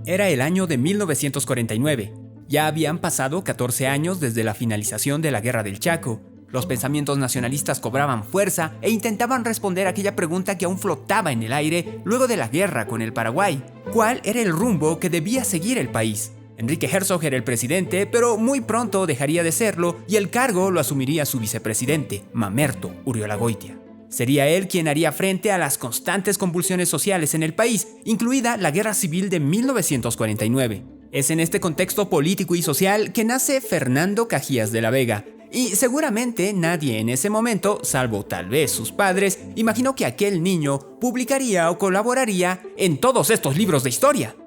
Era el año de 1949. Ya habían pasado 14 años desde la finalización de la Guerra del Chaco. Los pensamientos nacionalistas cobraban fuerza e intentaban responder a aquella pregunta que aún flotaba en el aire luego de la guerra con el Paraguay. ¿Cuál era el rumbo que debía seguir el país? Enrique Herzog era el presidente, pero muy pronto dejaría de serlo y el cargo lo asumiría su vicepresidente, Mamerto Urriolagoitia. Sería él quien haría frente a las constantes convulsiones sociales en el país, incluida la Guerra Civil de 1949. Es en este contexto político y social que nace Fernando Cajías de la Vega, y seguramente nadie en ese momento, salvo tal vez sus padres, imaginó que aquel niño publicaría o colaboraría en todos estos libros de historia.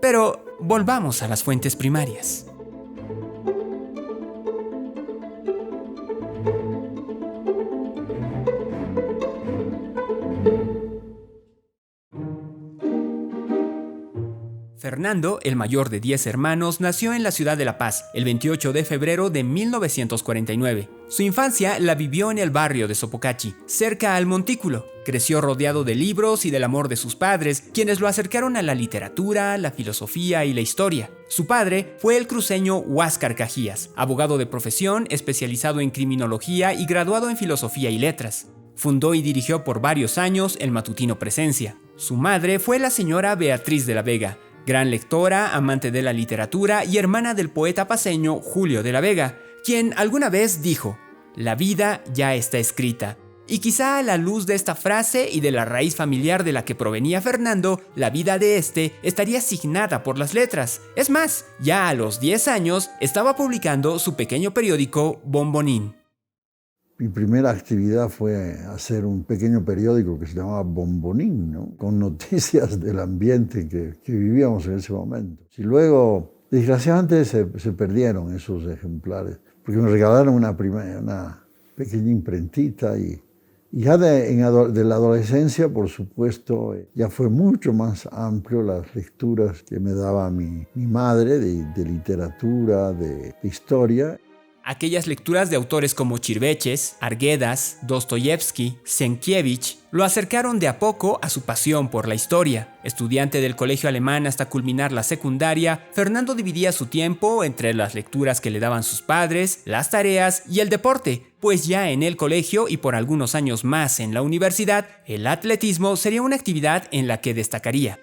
Pero volvamos a las fuentes primarias. Fernando, el mayor de 10 hermanos, nació en la ciudad de La Paz el 28 de febrero de 1949. Su infancia la vivió en el barrio de Sopocachi, cerca al Montículo. Creció rodeado de libros y del amor de sus padres, quienes lo acercaron a la literatura, la filosofía y la historia. Su padre fue el cruceño Huáscar Cajías, abogado de profesión especializado en criminología y graduado en filosofía y letras. Fundó y dirigió por varios años el matutino Presencia. Su madre fue la señora Beatriz de la Vega, gran lectora, amante de la literatura y hermana del poeta paceño Julio de la Vega, quien alguna vez dijo: «La vida ya está escrita». Y quizá a la luz de esta frase y de la raíz familiar de la que provenía Fernando, la vida de este estaría asignada por las letras. Es más, ya a los 10 años estaba publicando su pequeño periódico Bombonín. Mi primera actividad fue hacer un pequeño periódico que se llamaba Bombonín, ¿no? Con noticias del ambiente que vivíamos en ese momento. Y luego, desgraciadamente, se perdieron esos ejemplares, porque me regalaron una pequeña imprentita y ya de la adolescencia, por supuesto, ya fue mucho más amplio las lecturas que me daba mi madre de literatura, de historia. Aquellas lecturas de autores como Chirveches, Arguedas, Dostoyevsky, Sienkiewicz lo acercaron de a poco a su pasión por la historia. Estudiante del colegio alemán hasta culminar la secundaria, Fernando dividía su tiempo entre las lecturas que le daban sus padres, las tareas y el deporte, pues ya en el colegio y por algunos años más en la universidad, el atletismo sería una actividad en la que destacaría.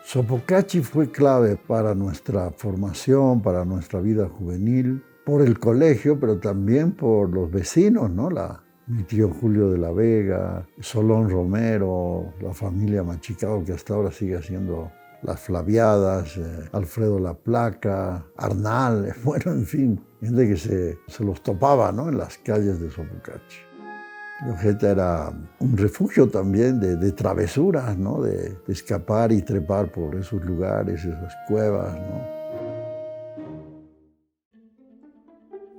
Sopocachi fue clave para nuestra formación, para nuestra vida juvenil, por el colegio, pero también por los vecinos, ¿no? Mi tío Julio de la Vega, Solón Romero, la familia Machicao, que hasta ahora sigue haciendo las flaviadas, Alfredo La Placa, Arnal, bueno, en fin, gente que se los topaba, ¿no? En las calles de Sopocachi. Ojeta era un refugio también de travesuras, ¿no? De escapar y trepar por esos lugares, esas cuevas, ¿no?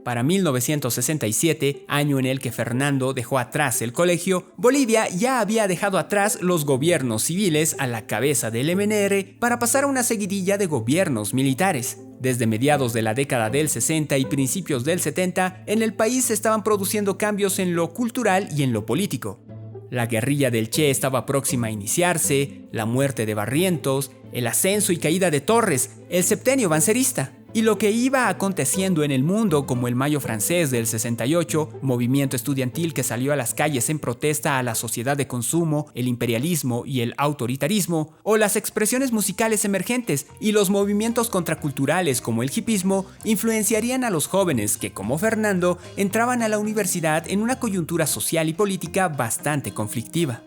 Para 1967, año en el que Fernando dejó atrás el colegio, Bolivia ya había dejado atrás los gobiernos civiles a la cabeza del MNR para pasar a una seguidilla de gobiernos militares. Desde mediados de la década del 60 y principios del 70, en el país se estaban produciendo cambios en lo cultural y en lo político. La guerrilla del Che estaba próxima a iniciarse, la muerte de Barrientos, el ascenso y caída de Torres, el septenio bancerista, y lo que iba aconteciendo en el mundo como el Mayo francés del 68, movimiento estudiantil que salió a las calles en protesta a la sociedad de consumo, el imperialismo y el autoritarismo, o las expresiones musicales emergentes y los movimientos contraculturales como el hipismo, influenciarían a los jóvenes que, como Fernando, entraban a la universidad en una coyuntura social y política bastante conflictiva.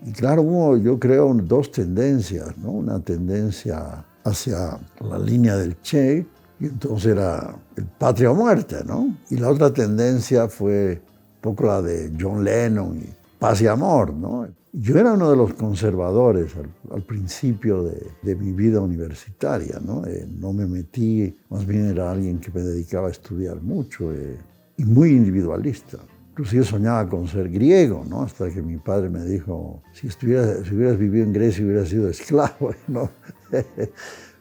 Y claro, hubo, yo creo, dos tendencias, ¿no? Una tendencia hacia la línea del Che, y entonces era el patria o muerte, ¿no? Y la otra tendencia fue un poco la de John Lennon y paz y amor, ¿no? Yo era uno de los conservadores al principio de mi vida universitaria, ¿no? No me metí, más bien era alguien que me dedicaba a estudiar mucho y muy individualista. Incluso yo soñaba con ser griego, ¿no? Hasta que mi padre me dijo, si hubieras vivido en Grecia hubieras sido esclavo, ¿no?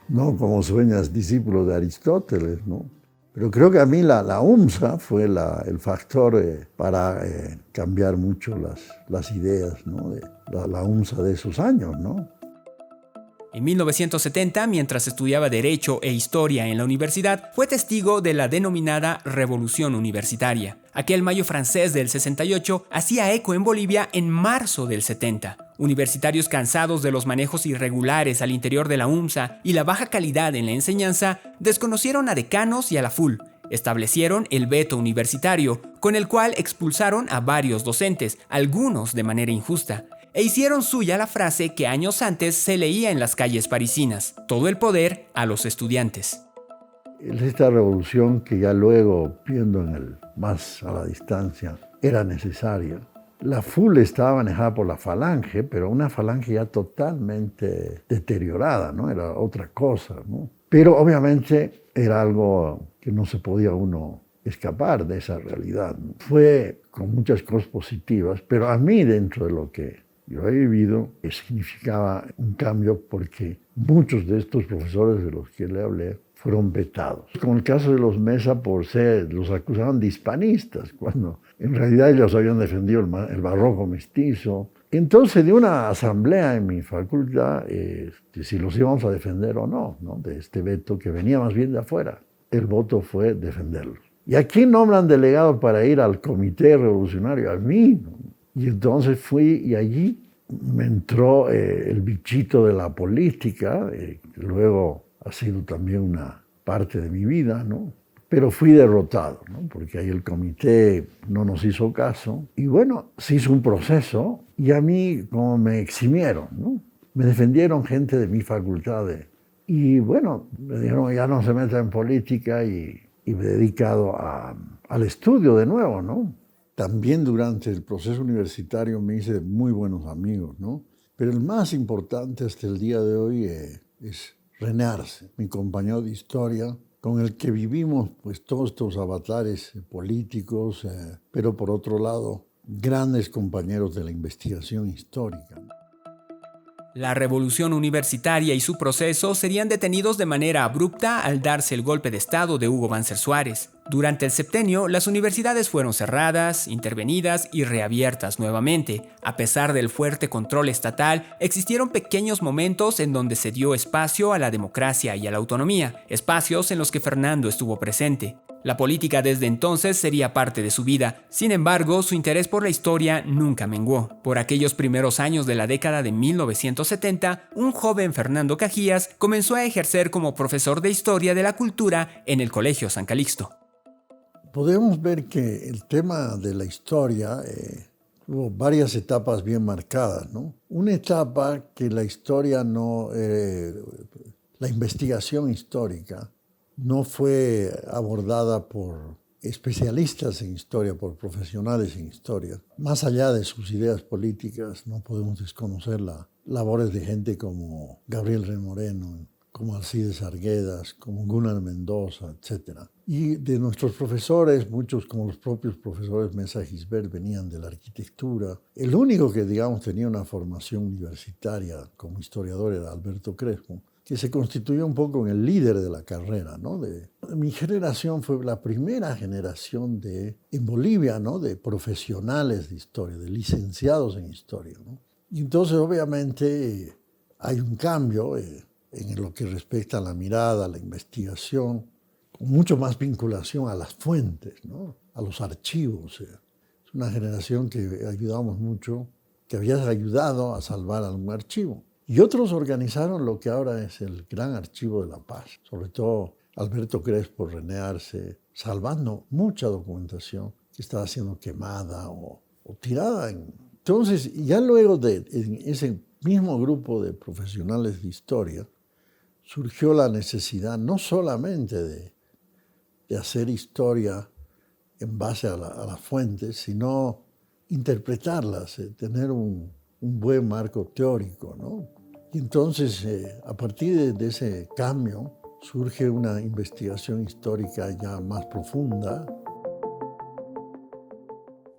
No como sueñas discípulo de Aristóteles, ¿no? Pero creo que a mí la UMSA fue el factor para cambiar mucho las ideas, ¿no? La UMSA de esos años, ¿no? En 1970, mientras estudiaba Derecho e Historia en la universidad, fue testigo de la denominada Revolución Universitaria. Aquel mayo francés del 68 hacía eco en Bolivia en marzo del 70. Universitarios cansados de los manejos irregulares al interior de la UNSA y la baja calidad en la enseñanza, desconocieron a decanos y a la FUL. Establecieron el veto universitario, con el cual expulsaron a varios docentes, algunos de manera injusta, e hicieron suya la frase que años antes se leía en las calles parisinas: todo el poder a los estudiantes. Esta revolución que ya luego, viendo más a la distancia, era necesaria. La FUL estaba manejada por la Falange, pero una Falange ya totalmente deteriorada, ¿no? Era otra cosa, ¿no? Pero obviamente era algo que no se podía uno escapar de esa realidad, ¿no? Fue con muchas cosas positivas, pero a mí, dentro de lo que yo he vivido, significaba un cambio, porque muchos de estos profesores de los que le hablé fueron vetados. Con el caso de los Mesa, los acusaban de hispanistas, cuando en realidad ellos habían defendido el barroco mestizo. Entonces, de una asamblea en mi facultad, si los íbamos a defender o no, de este veto que venía más bien de afuera, el voto fue defenderlos. ¿Y a quién nombran delegado para ir al comité revolucionario? A mí, ¿no? Y entonces fui, y allí me entró el bichito de la política, que luego ha sido también una parte de mi vida, ¿no? Pero fui derrotado, ¿no? Porque ahí el comité no nos hizo caso. Y bueno, se hizo un proceso, y a mí como me eximieron, ¿no? Me defendieron gente de mi facultad. Y bueno, me dijeron, ya no se meta en política, y me he dedicado al estudio de nuevo, ¿no? También durante el proceso universitario me hice muy buenos amigos, ¿no? Pero el más importante hasta el día de hoy es René Arce, mi compañero de historia, con el que vivimos pues todos estos avatares políticos, pero por otro lado, grandes compañeros de la investigación histórica. La revolución universitaria y su proceso serían detenidos de manera abrupta al darse el golpe de Estado de Hugo Banzer Suárez. Durante el septenio, las universidades fueron cerradas, intervenidas y reabiertas nuevamente. A pesar del fuerte control estatal, existieron pequeños momentos en donde se dio espacio a la democracia y a la autonomía, espacios en los que Fernando estuvo presente. La política desde entonces sería parte de su vida. Sin embargo, su interés por la historia nunca menguó. Por aquellos primeros años de la década de 1970, un joven Fernando Cajías comenzó a ejercer como profesor de Historia de la Cultura en el Colegio San Calixto. Podemos ver que el tema de la historia tuvo varias etapas bien marcadas, ¿no? Una etapa que la historia la investigación histórica no fue abordada por especialistas en historia, por profesionales en historia. Más allá de sus ideas políticas, no podemos desconocer las labores de gente como Gabriel Rey Moreno, como Alcides Arguedas, como Gunnar Mendoza, etc. Y de nuestros profesores, muchos como los propios profesores Mesa Gisbert venían de la arquitectura. El único que, digamos, tenía una formación universitaria como historiador era Alberto Crespo, que se constituyó un poco en el líder de la carrera, ¿no? Mi generación fue la primera generación en Bolivia, ¿no? De profesionales de historia, de licenciados en historia, ¿no? Y entonces, obviamente, hay un cambio en lo que respecta a la mirada, a la investigación, con mucho más vinculación a las fuentes, ¿no? A los archivos. Es una generación que ayudamos mucho, que había ayudado a salvar algún archivo. Y otros organizaron lo que ahora es el Gran Archivo de la Paz, sobre todo Alberto Crespo, René Arce, salvando mucha documentación que estaba siendo quemada o tirada. Entonces, ya luego en ese mismo grupo de profesionales de historia, surgió la necesidad no solamente de hacer historia en base a las fuentes, sino interpretarlas, tener un buen marco teórico, ¿no? Y entonces, a partir de ese cambio, surge una investigación histórica ya más profunda.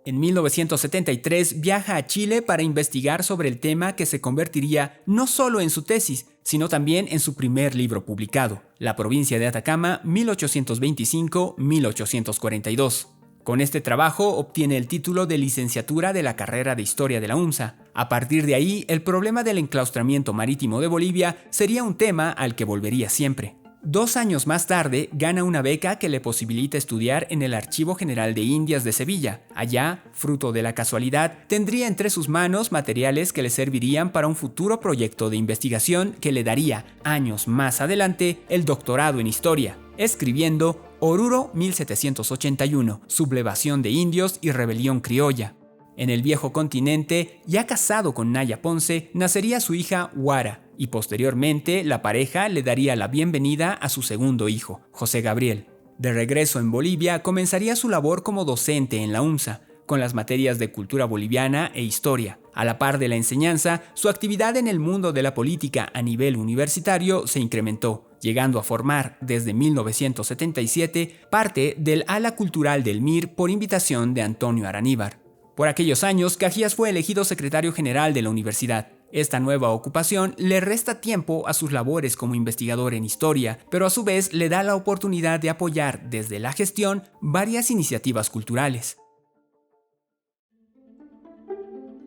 En 1973 viaja a Chile para investigar sobre el tema que se convertiría no solo en su tesis, sino también en su primer libro publicado, La provincia de Atacama, 1825-1842. Con este trabajo obtiene el título de licenciatura de la carrera de Historia de la UNSA. A partir de ahí, el problema del enclaustramiento marítimo de Bolivia sería un tema al que volvería siempre. 2 años más tarde, gana una beca que le posibilita estudiar en el Archivo General de Indias de Sevilla. Allá, fruto de la casualidad, tendría entre sus manos materiales que le servirían para un futuro proyecto de investigación que le daría, años más adelante, el doctorado en Historia, escribiendo Oruro 1781, Sublevación de indios y rebelión criolla. En el viejo continente, ya casado con Naya Ponce, nacería su hija Huara, y posteriormente la pareja le daría la bienvenida a su segundo hijo, José Gabriel. De regreso en Bolivia, comenzaría su labor como docente en la UNSA, con las materias de cultura boliviana e historia. A la par de la enseñanza, su actividad en el mundo de la política a nivel universitario se incrementó, llegando a formar, desde 1977, parte del ala cultural del MIR por invitación de Antonio Araníbar. Por aquellos años, Cajías fue elegido secretario general de la universidad. Esta nueva ocupación le resta tiempo a sus labores como investigador en historia, pero a su vez le da la oportunidad de apoyar desde la gestión varias iniciativas culturales.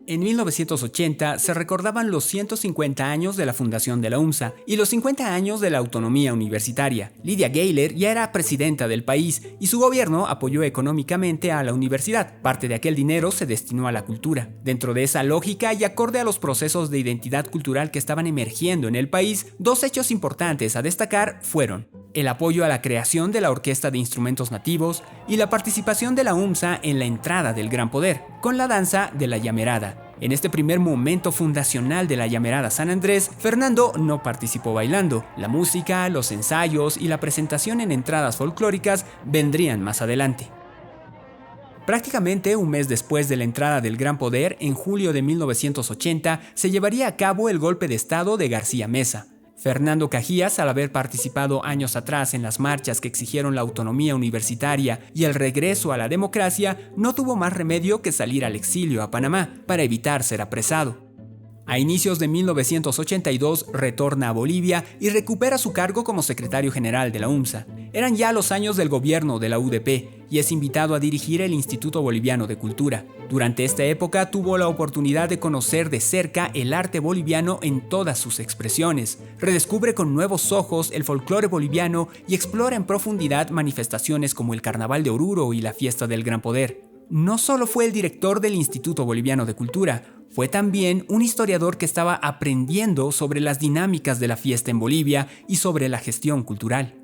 En 1980 se recordaban los 150 años de la fundación de la UNSA y los 50 años de la autonomía universitaria. Lydia Gayler ya era presidenta del país y su gobierno apoyó económicamente a la universidad. Parte de aquel dinero se destinó a la cultura. Dentro de esa lógica y acorde a los procesos de identidad cultural que estaban emergiendo en el país, 2 hechos importantes a destacar fueron el apoyo a la creación de la Orquesta de Instrumentos Nativos y la participación de la UNSA en la entrada del Gran Poder, con la danza de la llamerada. En este primer momento fundacional de la llamerada San Andrés, Fernando no participó bailando. La música, los ensayos y la presentación en entradas folclóricas vendrían más adelante. Prácticamente un mes después de la entrada del Gran Poder, en julio de 1980, se llevaría a cabo el golpe de Estado de García Meza. Fernando Cajías, al haber participado años atrás en las marchas que exigieron la autonomía universitaria y el regreso a la democracia, no tuvo más remedio que salir al exilio a Panamá para evitar ser apresado. A inicios de 1982 retorna a Bolivia y recupera su cargo como secretario general de la UNSA. Eran ya los años del gobierno de la UDP y es invitado a dirigir el Instituto Boliviano de Cultura. Durante esta época tuvo la oportunidad de conocer de cerca el arte boliviano en todas sus expresiones, redescubre con nuevos ojos el folclore boliviano y explora en profundidad manifestaciones como el Carnaval de Oruro y la Fiesta del Gran Poder. No solo fue el director del Instituto Boliviano de Cultura, fue también un historiador que estaba aprendiendo sobre las dinámicas de la fiesta en Bolivia y sobre la gestión cultural.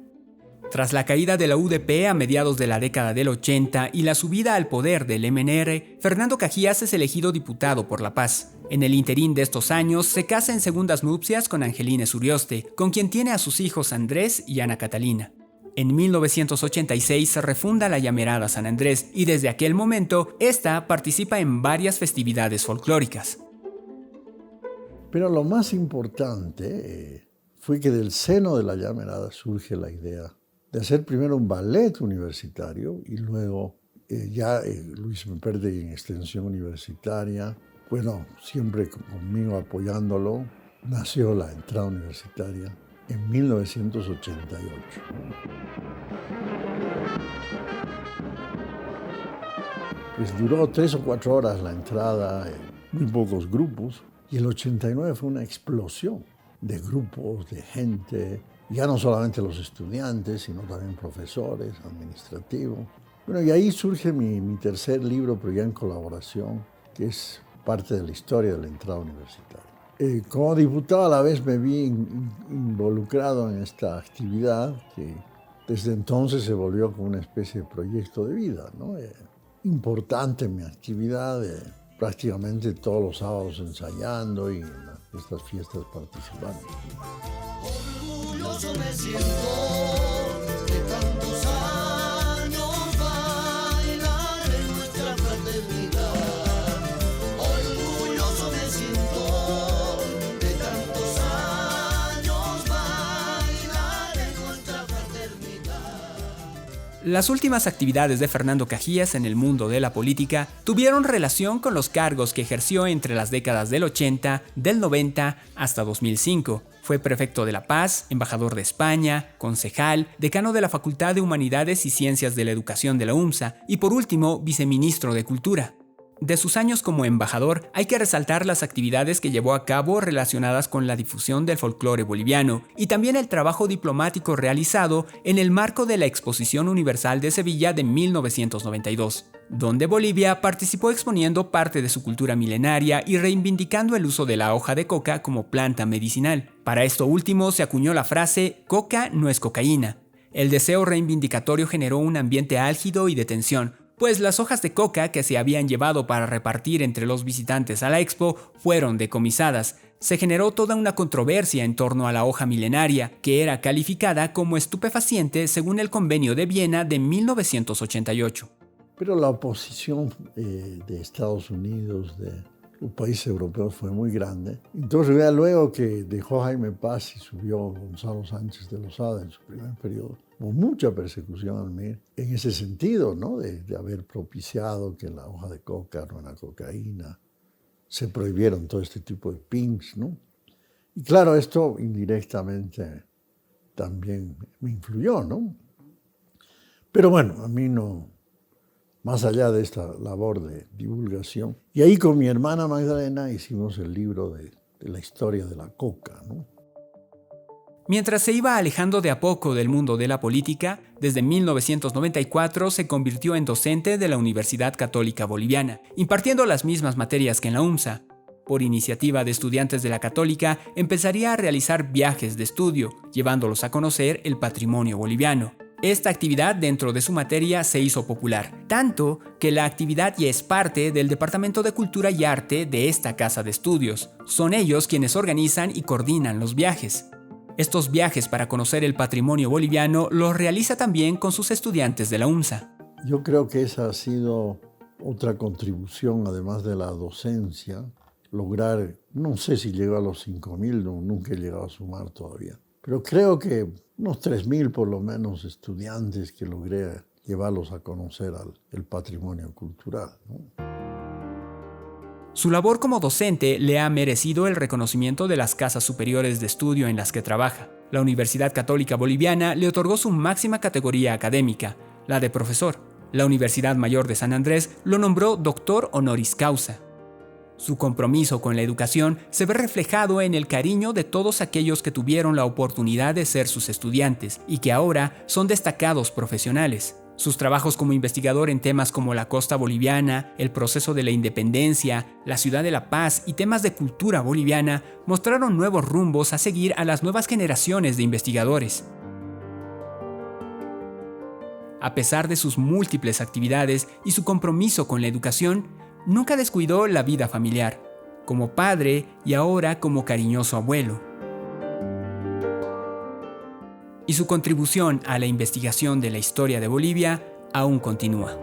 Tras la caída de la UDP a mediados de la década del 80 y la subida al poder del MNR, Fernando Cajías es elegido diputado por La Paz. En el interín de estos años, se casa en segundas nupcias con Angelina Urioste, con quien tiene a sus hijos Andrés y Ana Catalina. En 1986 se refunda la llamerada San Andrés y desde aquel momento, esta participa en varias festividades folclóricas. Pero lo más importante fue que del seno de la llamerada surge la idea de hacer primero un ballet universitario y luego Luis Memperdegui en extensión universitaria, bueno, siempre conmigo apoyándolo, nació la entrada universitaria en 1988. Pues duró 3 o 4 horas la entrada, muy pocos grupos, y el 89 fue una explosión de grupos, de gente, ya no solamente los estudiantes, sino también profesores, administrativos. Bueno, y ahí surge mi tercer libro, pero ya en colaboración, que es parte de la historia de la entrada universitaria. Como diputado a la vez me vi involucrado en esta actividad que desde entonces se volvió como una especie de proyecto de vida, ¿no? Importante mi actividad, prácticamente todos los sábados ensayando y en estas fiestas participando. Orgulloso me siento de tantos años bailar en nuestra fraternidad. Orgulloso me siento de tantos años bailar en nuestra fraternidad. Las últimas actividades de Fernando Cajías en el mundo de la política tuvieron relación con los cargos que ejerció entre las décadas del 80, del 90 hasta 2005. Fue prefecto de La Paz, embajador de España, concejal, decano de la Facultad de Humanidades y Ciencias de la Educación de la UNSA y por último, viceministro de Cultura. De sus años como embajador, hay que resaltar las actividades que llevó a cabo relacionadas con la difusión del folclore boliviano y también el trabajo diplomático realizado en el marco de la Exposición Universal de Sevilla de 1992, donde Bolivia participó exponiendo parte de su cultura milenaria y reivindicando el uso de la hoja de coca como planta medicinal. Para esto último se acuñó la frase "coca no es cocaína". El deseo reivindicatorio generó un ambiente álgido y de tensión, pues las hojas de coca que se habían llevado para repartir entre los visitantes a la expo fueron decomisadas. Se generó toda una controversia en torno a la hoja milenaria, que era calificada como estupefaciente según el Convenio de Viena de 1988. Pero la oposición de Estados Unidos, de los países europeos, fue muy grande. Entonces, vea, luego que dejó Jaime Paz y subió Gonzalo Sánchez de Lozada en su primer periodo, hubo mucha persecución al MIR en ese sentido, ¿no? De haber propiciado que la hoja de coca no era cocaína. Se prohibieron todo este tipo de pins, ¿no? Y claro, esto indirectamente también me influyó, ¿no? Pero bueno, a mí no, más allá de esta labor de divulgación. Y ahí con mi hermana Magdalena hicimos el libro de la historia de la coca, ¿no? Mientras se iba alejando de a poco del mundo de la política, desde 1994 se convirtió en docente de la Universidad Católica Boliviana, impartiendo las mismas materias que en la UMSA. Por iniciativa de estudiantes de la Católica, empezaría a realizar viajes de estudio, llevándolos a conocer el patrimonio boliviano. Esta actividad dentro de su materia se hizo popular, tanto que la actividad ya es parte del Departamento de Cultura y Arte de esta casa de estudios. Son ellos quienes organizan y coordinan los viajes. Estos viajes para conocer el patrimonio boliviano los realiza también con sus estudiantes de la UMSA. Yo creo que esa ha sido otra contribución, además de la docencia, lograr, no sé si llegó a los 5.000, nunca he llegado a sumar todavía, pero creo que unos 3.000 por lo menos estudiantes que logré llevarlos a conocer el patrimonio cultural, ¿no? Su labor como docente le ha merecido el reconocimiento de las casas superiores de estudio en las que trabaja. La Universidad Católica Boliviana le otorgó su máxima categoría académica, la de profesor. La Universidad Mayor de San Andrés lo nombró doctor honoris causa. Su compromiso con la educación se ve reflejado en el cariño de todos aquellos que tuvieron la oportunidad de ser sus estudiantes y que ahora son destacados profesionales. Sus trabajos como investigador en temas como la costa boliviana, el proceso de la independencia, la ciudad de La Paz y temas de cultura boliviana mostraron nuevos rumbos a seguir a las nuevas generaciones de investigadores. A pesar de sus múltiples actividades y su compromiso con la educación, nunca descuidó la vida familiar, como padre y ahora como cariñoso abuelo. Y su contribución a la investigación de la historia de Bolivia aún continúa.